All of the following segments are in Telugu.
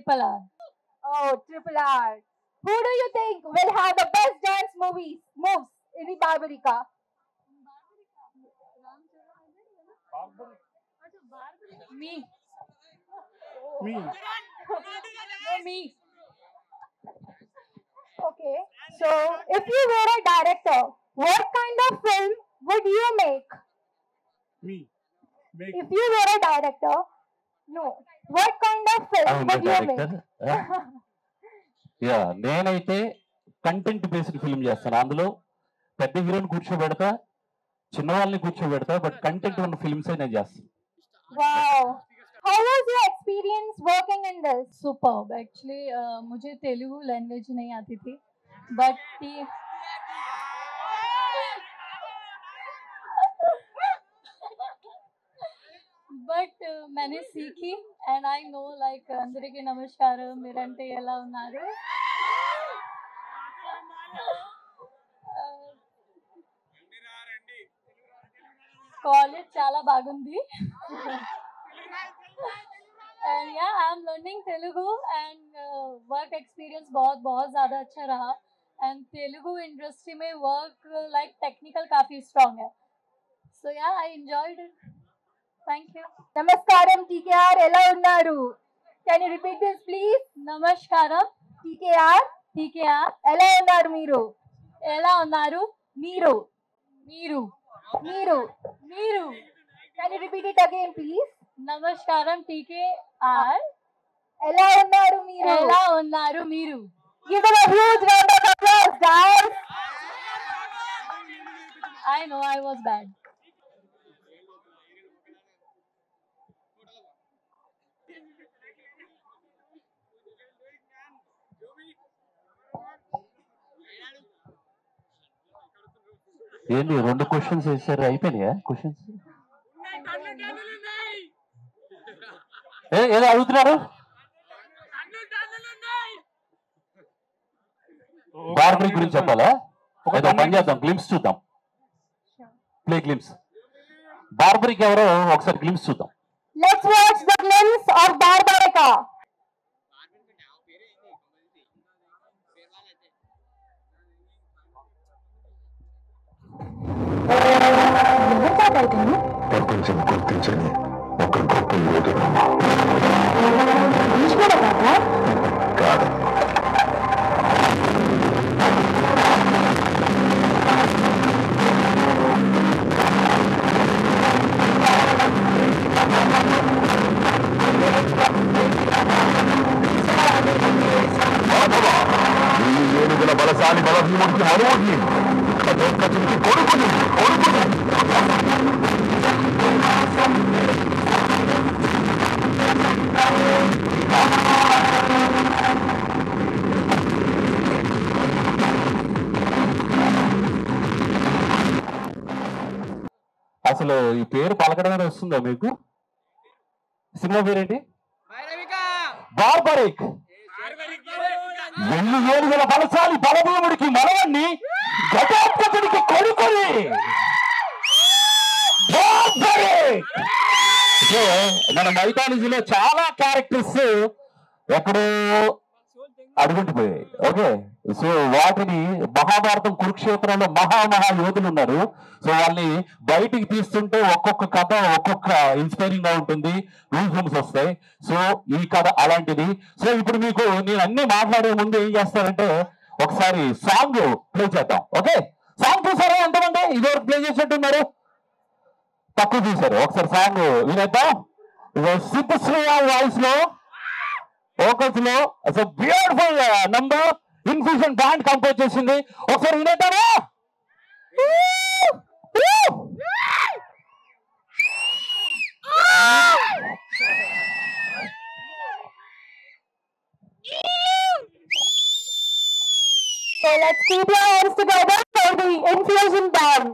Triple R. Oh, Triple R. Who do you think will have the best dance moves in the Barbarica? Me. Me. No, me. Okay. So, if you were a director, what kind of film would you make? Me. Make. If you were a director, no. What kind of film would you make? Yeah నేనైతే కంటెంట్ బేస్డ్ ఫిల్మ్ చేస్తాను. అందులో పెద్ద హీరోని కూర్చోబెడతా, చిన్న వాళ్ళని కూర్చోబెడతా, బట్ కంటెంట్ ఉన్న ఫిల్మ్స్ నేను చేస్తాను. Wow. How was your experience working in this? Superb. Actually, मुझे तेलुगु लैंग्वेज नहीं आती थी, बट मैंने सीखी एंड आई नो लाइक अंदरिकी नमस्कारम మీరంటే ఎలా ఉన్నారు. కాలేజ్ చాలా బాగుంది. and yeah, I am learning Telugu and work experience बहुत ज़्यादा अच्छा रहा and Telugu industry में work like technical काफी strong है. So yeah, I enjoyed it. Thank you. Namaskaram TKR ela unnaru. Can you repeat this please? Namaskaram TKR ela unnaru మీరు? ఎలా ఉన్నారు మీరు మీరు మీరు మీరు. Can you repeat it again please? నమస్కారం TKR ఎలా ఉన్నారు మీరు? ఎలా ఉన్నారు మీరు. Give them a huge round of applause guys. I know I was bad. ఏంటి 2 క్వశ్చన్స్ వేసారు, అయిపోయినాయా క్వశ్చన్స్? ఏదో అడుగుతున్నారు. బార్బరీ గురించి చెప్పాలా? ఏదో పని చేద్దాం, గ్లిమ్స్ చూద్దాం. Play glimpse. బార్బరీకి ఎవరో ఒకసారి గ్లిమ్స్ చూద్దాం. Let's watch the glimpse of Barbarica. ప్రపంచం గుర్తించని ఒక గొప్ప యోధుడు కాదు. ఏనుగుల బలశాలి బలభీముడికి మరువుని కథకి కొడుకుని అసలు ఈ పేరు పలకడమే వస్తుందా మీకు? సినిమా పేరేంటి? బార్బరిక్. 2 ఏనుగుల బలశాలి బలభీముడికి మనవణ్ణి ఘటోత్కచుడికి కొడుకుని బార్బరిక్. సో మన మైథాలజీలో చాలా క్యారెక్టర్స్ ఎక్కడో అడుగుంటుపోయాయి. ఓకే, సో వాటిని మహాభారతం కురుక్షేత్రంలో మహా యోధులు ఉన్నారు. సో వాళ్ళని బయటికి తీస్తుంటే ఒక్కొక్క కథ ఒక్కొక్క ఇన్స్పైరింగ్ గా ఉంటుంది, రూల్ రూమ్స్ వస్తాయి. సో ఈ కథ అలాంటిది. సో ఇప్పుడు మీకు నేను అన్ని మాట్లాడే ముందు ఏం చేస్తానంటే ఒకసారి సాంగ్ ప్లే చేద్దాం. ఓకే, సాంగ్ చూసారా ఎంతమంది? ఇదివరకు ప్లే చేసేట్టున్నారు, తక్కువ చూసారు. ఒకసారి సాంగ్ వినేద్దాం. సిద్ధ శ్రీరామ్ వాయిస్ లో, వోకల్స్ లో beautiful number infusion band compose చేసింది. ఒకసారి వినేద్దామా? So let's keep your hands together for the Infusion Band.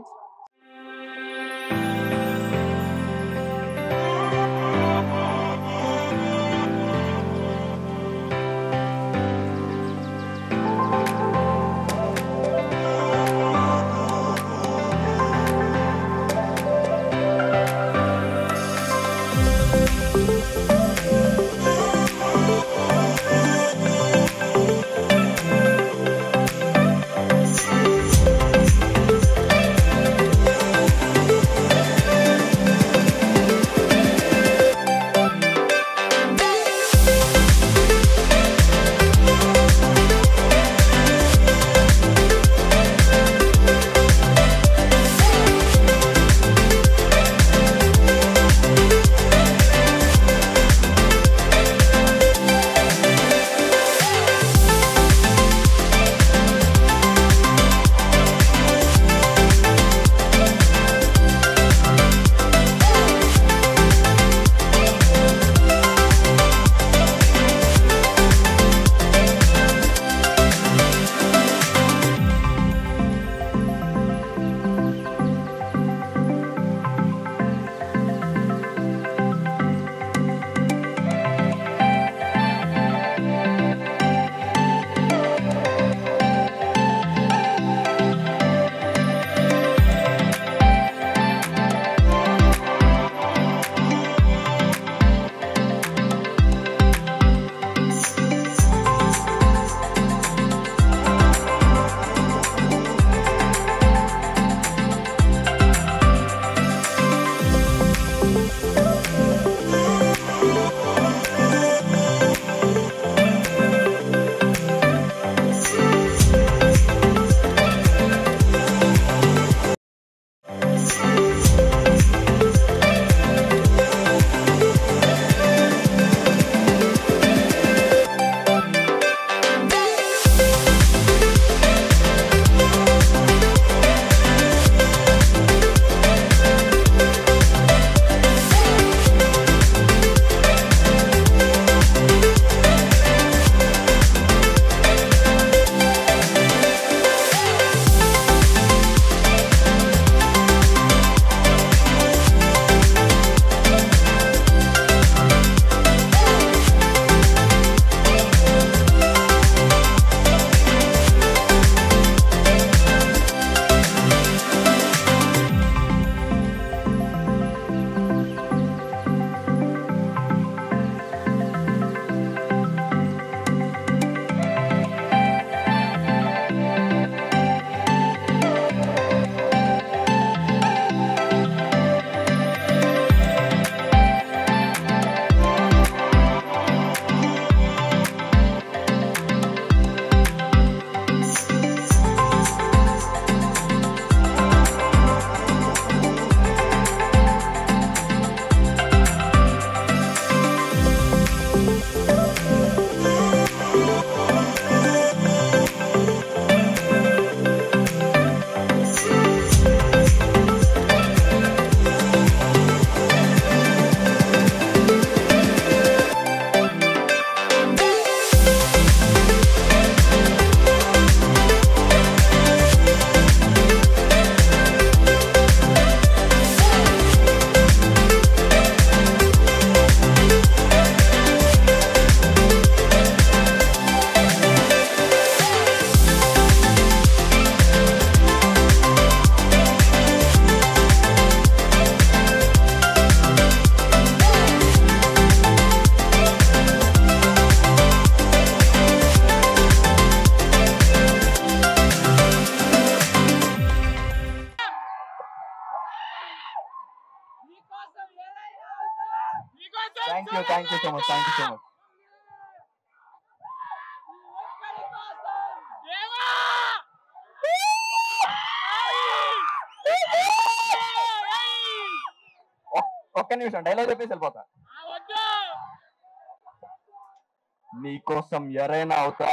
Thank you so much ఒక్క నిమిషం డైలాగ్ చెప్పేసి వెళ్ళిపోతా. నీకోసం ఎరైనా అవుతా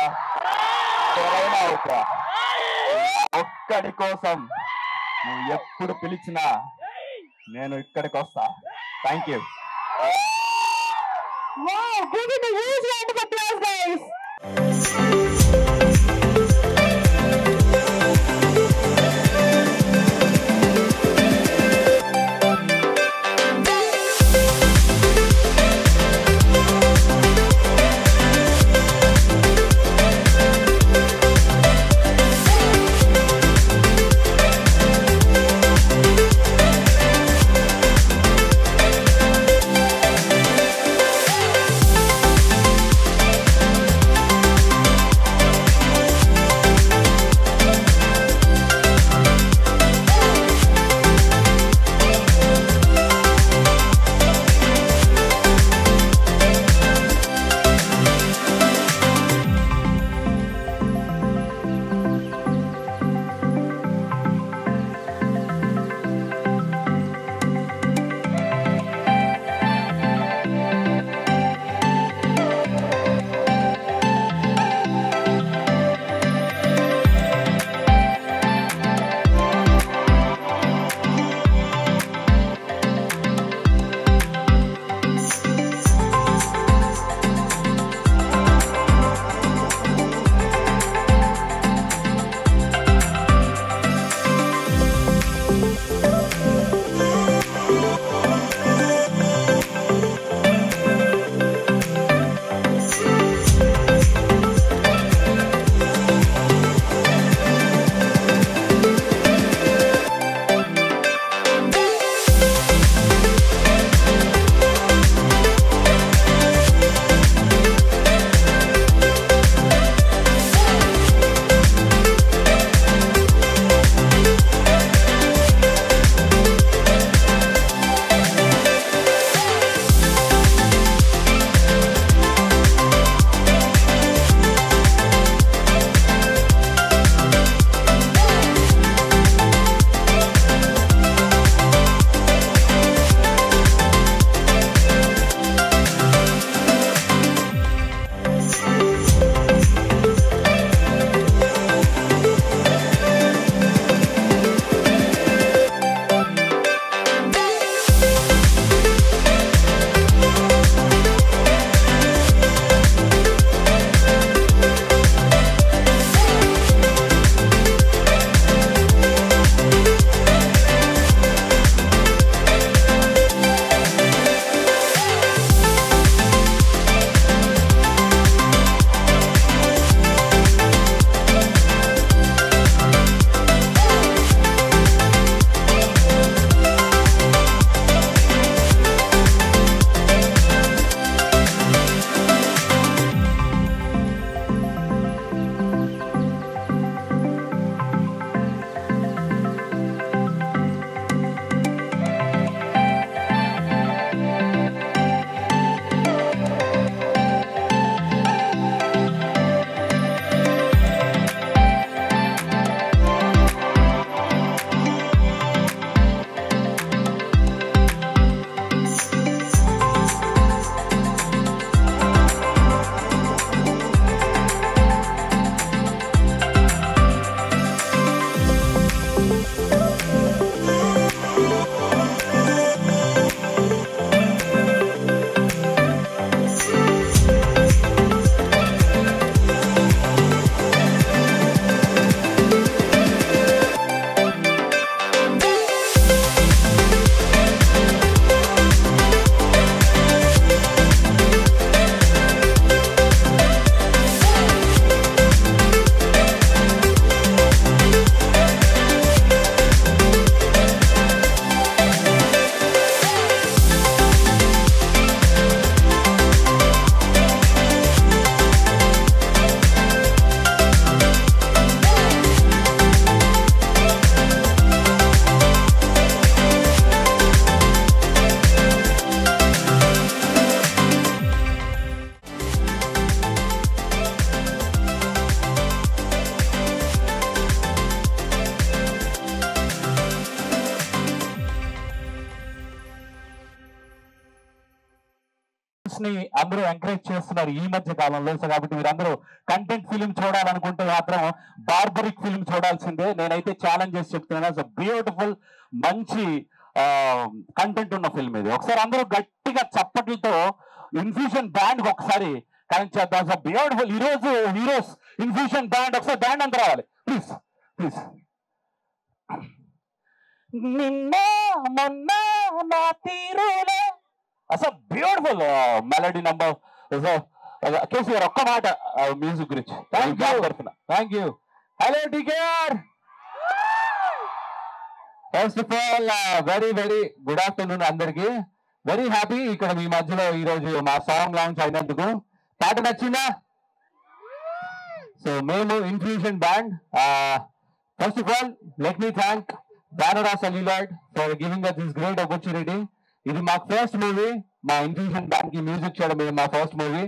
ఒక్కడి కోసం నువ్వు ఎప్పుడు పిలిచినా నేను ఇక్కడికి వస్తా. Thank you. Wow, give it a huge round of applause, guys. ని అందరూ ఎంకరేజ్ చేస్తున్నారు ఈ మధ్య కాలంలో. సో కాబట్టి మీరందరూ కంటెంట్ ఫిలిం చూడాలనుకుంటే మాత్రం బార్బరిక్ ఫిలిం చూడాల్సిందే. నేనైతే ఛాలెంజ్ చేసి చెప్తున్నాను. సో బ్యూటిఫుల్ మంచి కంటెంట్ ఉన్న ఫిల్మ్ ఇది. ఒకసారి అందరూ గట్టిగా చప్పట్లతో ఇన్ఫ్యూషన్ బ్యాండ్ ఒకసారి కనెక్ట్ చేద్దాం. సో బ్యూటిఫుల్ ఈరోజు హీరోస్ ఇన్ఫ్యూషన్ బ్యాండ్ ఒకసారి బ్యాండ్ అంతా రావాలి ప్లీజ్ ప్లీజ్. నిన్న మొన్న నా తీరులే అసలు బ్యూటిఫుల్ మెలడీ నంబర్. కేసీఆర్ ఒక్క మాట మ్యూజిక్ గురించి. Thank you. Hello TKR. First of all very very good afternoon అందరికి. వెరీ హ్యాపీ ఇక్కడ మీ మధ్యలో ఈ రోజు మా సాంగ్ లాంచ్ అయినందుకు. పాట నచ్చిందా? సో మేము infusion band. First of all let me thank Vanara Celluloid for giving us this great opportunity. ఇది మా ఫస్ట్ మూవీ. మా ఇన్ఫ్యూషన్ బ్యాండ్ కి మ్యూజిక్ చేయడం ఇది మా first movie.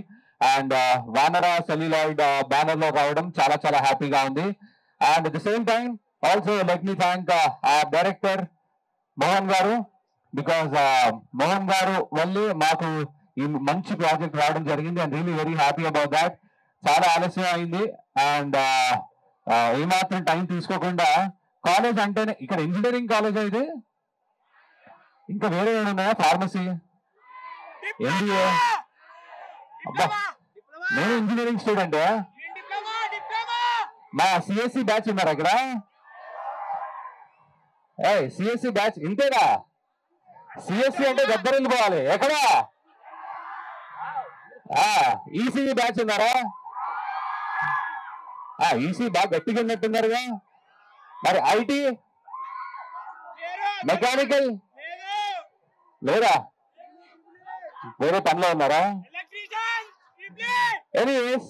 And Vanara Celluloid banner లో రావడం చాలా చాలా హ్యాపీగా ఉంది. And at the same time also let me thank director Mohan గారు. బికాస్ మోహన్ గారు వల్లే మాకు ఈ మంచి ప్రాజెక్ట్ రావడం జరిగింది. And really very happy about that. చాలా ఆలస్యం అయింది. అండ్ ఏమాత్రం టైం తీసుకోకుండా కాలేజ్ అంటేనే ఇక్కడ ఇంజనీరింగ్ కాలేజ్ ఇది. ఇంకా వేరే ఏమన్నా ఫార్మసీ, ఎంబీఏ. అబ్బా నేను ఇంజనీరింగ్ స్టూడెంట్. మా సిఎస్సి బ్యాచ్ ఉన్నారు అక్కడ. సిఎస్సి బ్యాచ్ ఇంతేనా? సిఎస్సి అంటే దగ్గరికి పోవాలి. ఎక్కడ? ఈసీఈ బ్యాచ్ ఉన్నారా? ఈసీ బాగా గట్టిగా ఉన్నట్టున్నారుగా. మరి ఐటీ మెకానికల్ లేదా? వేరే పనిలో ఉన్నారా? ఎనీవేస్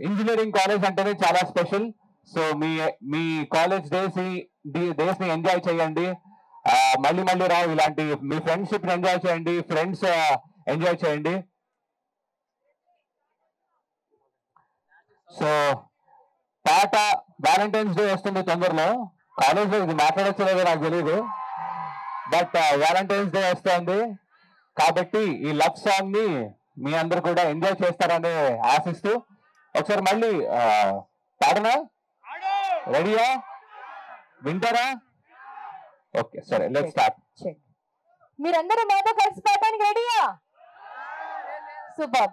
ఇంజనీరింగ్ కాలేజ్ అంటేనే చాలా స్పెషల్. సో మీ కాలేజ్ డేస్ ని ఎంజాయ్ చేయండి. మళ్ళీ మళ్ళీ రావు ఇలాంటి. మీ ఫ్రెండ్షిప్ ఎంజాయ్ చేయండి, ఫ్రెండ్స్ ఎంజాయ్ చేయండి. సో పాట వ్యాలంటైన్స్ డే వస్తుంది తొందరలో. కాలేజ్లో ఇది మాట్లాడచ్చలేదో నాకు తెలియదు. బట్ వ్యాలంటైన్స్ డే వస్తుంది కాబట్టి ఈ లవ్ సాంగ్ ని మీ అందరు కూడా ఎంజాయ్ చేస్తారని ఆశిస్తూ ఒకసారి మళ్ళీ పాడనా? రెడీయా? వింటారా? ఓకే సరే లెట్స్ స్టార్ట్. మీరందరూ మాతో కలిసి పాడడానికి రెడీయా? సూపర్.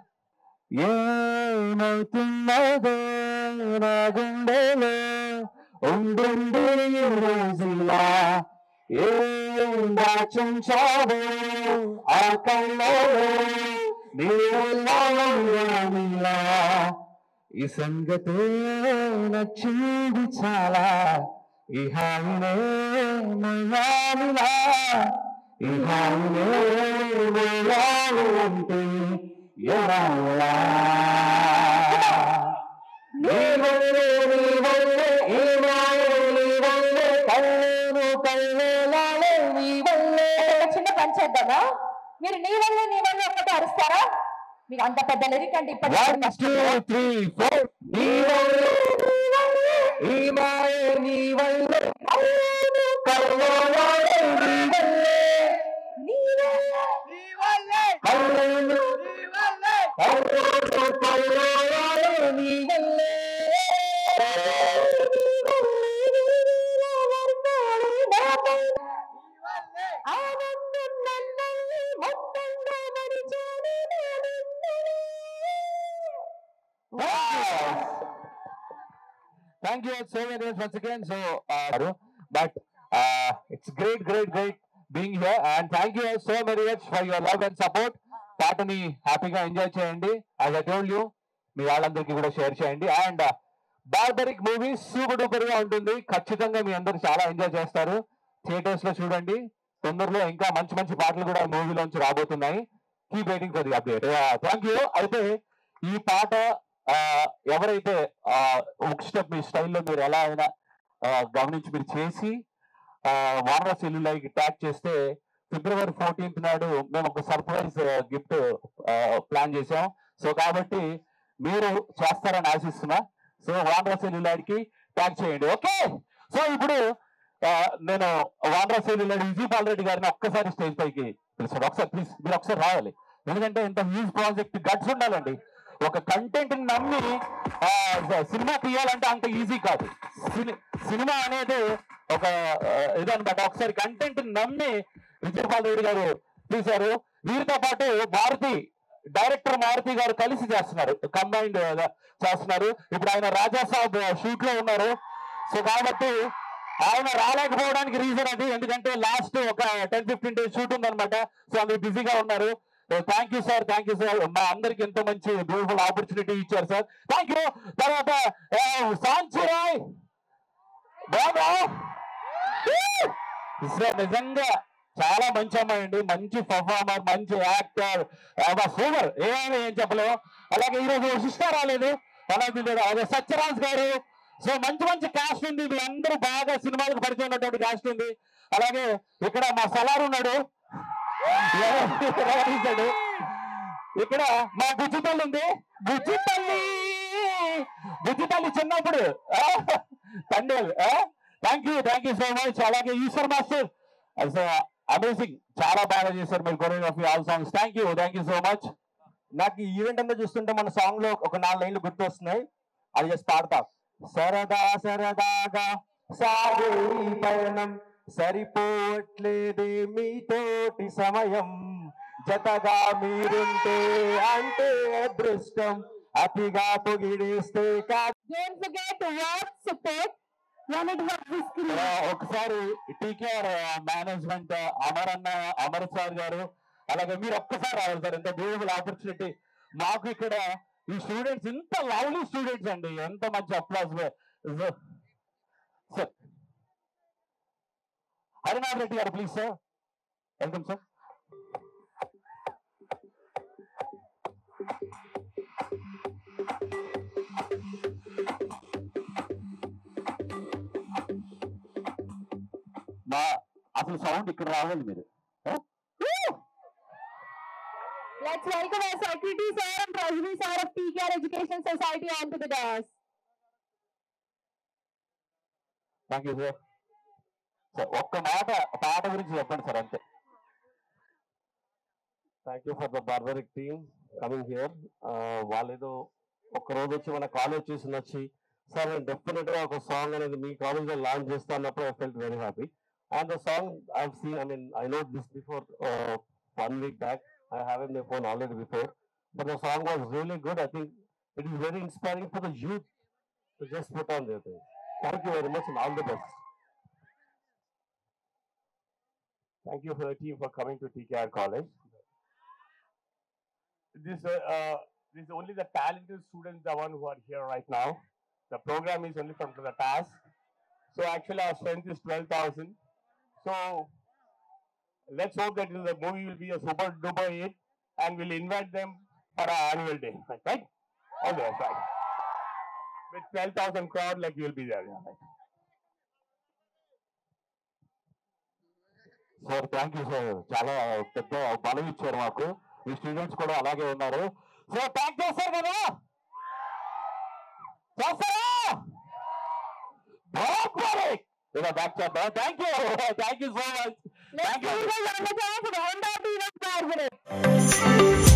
ఏమవుతున్నదో నా గుండెలో ఉండుండి రోజులా ఏం దాచుంచావో ఆ కళ్ళలో నీలా. ఈ సంగతే నచ్చింది చాలా. ఈ హాయినే మయామిలా, ఈ హాయినే మయాలు అంటే ఎలా? చిన్న పని చేద్దామా? మీరు నీ వల్లే ఒక్కటే అరుస్తారా? మీకు అంత పెద్ద లిరిక్ అంటే ఇప్పటి Thank you so very much once again. So, but it's great being here, and thank you so very much for your love and support. పాటని హ్యాపీగా ఎంజాయ్ చేయండి. యాజ్ ఐ టోల్డ్ యూ మీ వాళ్ళందరికీ కూడా షేర్ చేయండి. And barbaric movie super duper గా ఉంటుంది. ఖచ్చితంగా మీ అందరు చాలా ఎంజాయ్ చేస్తారు. థియేటర్స్ లో చూడండి. తొందరలో ఇంకా మంచి మంచి పాటలు కూడా మూవీలోంచి రాబోతున్నాయి. Keep waiting for the update. Thank you. అయితే ఈ పాట ఎవరైతే ఒక స్టెప్ మీ స్టైల్లో మీరు ఎలా అయినా గమనించి మీరు చేసి వానరా సెల్యులాయిడ్ ట్యాగ్ చేస్తే February 14th నాడు మేము ఒక సర్ప్రైజ్ గిఫ్ట్ ప్లాన్ చేసాం. సో కాబట్టి మీరు చేస్తారని ఆశిస్తున్నా. సో వానరా సెల్యులాయిడ్ కి ట్యాగ్ చేయండి. ఓకే. సో ఇప్పుడు నేను వానరా సెల్యులాయిడ్ విజయపాల్ రెడ్డి గారిని ఒక్కసారి స్టేజ్ పైకి పిలిచాడు. ఒకసారి ప్లీజ్ మీరు ఒకసారి రావాలి, ఎందుకంటే ఇంత హ్యూజ్ ప్రాజెక్ట్ గట్స్ ఉండాలండి. ఒక కంటెంట్ నమ్మి సినిమా తీయాలంటే అంత ఈజీ కాదు. సినిమా అనేది ఒక ఇదనమాట. ఒకసారి కంటెంట్ నమ్మి విజయపాల్ రెడ్డి గారు తీశారు. వీరితో పాటు మారుతి డైరెక్టర్ మారుతి గారు కలిసి చేస్తున్నారు, కంబైన్డ్ చేస్తున్నారు. ఇప్పుడు ఆయన రాజా సాబ్ షూట్ లో ఉన్నారు. సో కాబట్టి ఆయన రాలేకపోవడానికి రీజన్ అది, ఎందుకంటే లాస్ట్ ఒక 10-15 days షూట్ ఉందనమాట. సో అందరు బిజీగా ఉన్నారు. Thank you sir, thank you sir. మా అందరికి ఎంతో మంచి బ్యూటిఫుల్ ఆపర్చునిటీ ఇచ్చారు సార్, థ్యాంక్ యూ. తర్వాత సాంచిరాయ్ బాబా నిజంగా చాలా మంచి అమ్మాయి అండి, మంచి పర్ఫార్మర్, మంచి యాక్టర్, సూపర్, ఏమైనా ఏం చెప్పలేము. అలాగే ఈరోజు సిస్టర్ రాలేదు, అలాగే సత్యరాజ్ గారు. సో మంచి మంచి కాస్ట్ ఉంది, వీళ్ళందరూ బాగా సినిమాలకు పరిచయం ఉన్నటువంటి కాస్ట్ ఉంది. అలాగే ఇక్కడ మా సలార్ ఉన్నాడు, ఇక్కడ మా బుజ్జిపల్లి ఉంది, బుజ్జిపల్లి చిన్నప్పుడు తండ్రి. Thank you so much. అలాగే ఈశ్వర్ మాస్టర్ అమేజింగ్, చాలా బాగా చేశారు మీరు choreography, all songs. Thank you so much. నాకు ఈ ఈవెంట్ అంతా చూస్తుంటే మన సాంగ్ లో ఒక 4 లైన్లు గుర్తు వస్తున్నాయి, అది జస్ట్ పాడతా. సరదా సరదాగా సాగే ఈ పయనం, సరిపోవట్లేదే మీతోటి సమయం, జతగా మీరుంటే అంటే అదృష్టం, అతిగా పొగిడేస్తే కాదు. Don't forget to watch, support, when it was this screen. ఒకసారి టీకేఆర్ మేనేజ్మెంట్ అమర్ సార్ గారు, అలాగే మీరు ఒక్కసారి రావాలి సార్. ఎంత బ్యూటిఫుల్ ఆపర్చునిటీ మాకు ఇక్కడ. ఈ స్టూడెంట్స్ ఇంత లవ్లీ స్టూడెంట్స్ అండి, ఎంత మంచి అప్లాస్. సార్ హరినాథ్ రెడ్డి గారు ప్లీజ్ సార్, వెల్కమ్ సార్. అసలు సౌండ్ ఇక్కడ రావాలి మీరు. Let's welcome our Secretary Sir and Treasury Sir of TKR Education Society onto the dais. Thank you sir. Sir ఒక్క పాట గురించి చెప్పండి సార్ అంతే. Thank you for the barbaric team coming here. వాళ్ళేదో ఒక్కరోజు వచ్చి మన కాలేజ్ చూసి నచ్చి సార్ నేను డెఫినెట్ గా ఒక సాంగ్ అనేది మీ కాలేజ్ లో లాంచ్ చేస్తా అన్నప్పుడు I felt very happy. And the song I have seen, I know this before 1 week back. I have in my phone already before, but the song was really good. I think it is very inspiring for the youth to just put on their thing. Thank you very much and all the best. Thank you for the team for coming to TKR College. This is only the talented students, the one who are here right now. The program is only from the task. So actually our strength is 12,000. So let's hope that the movie will be a super duper hit and we'll invite them for our annual day. Right? All the right. With 12,000 crowd, like you will be there. Yeah, right. Sir thank you sir, చాలా పెద్ద బలం ఇచ్చారు మాకు. మీ స్టూడెంట్స్ కూడా అలాగే ఉన్నారు. సో థ్యాంక్ చేస్తారు కదా, చేస్తారా? బ్యాక్ చేద్దాం. Thank you so much. Let's give them a round of applause.